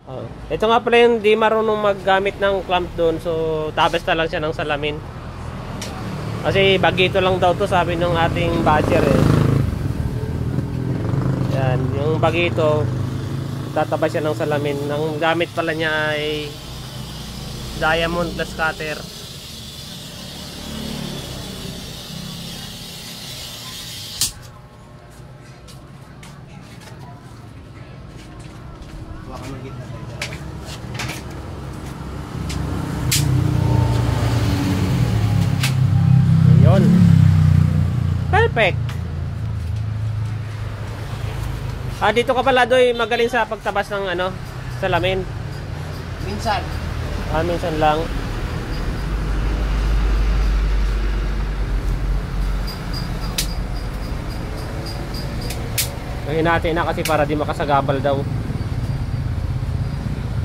Oh. Ito nga pala yung di marunong maggamit ng clamp doon. So, tabas na lang siya ng salamin. Kasi bagito lang daw to, sabi ng ating batcher eh. Yan, yung bagito, tatabas siya ng salamin. Ang gamit pala niya ay diamond plus cutter. Yun. Perfect. Dito ka pala doy magaling sa pagtabas ng ano, salamin. Minsan. Minsan lang. Hinati na kasi para di makasagabal daw.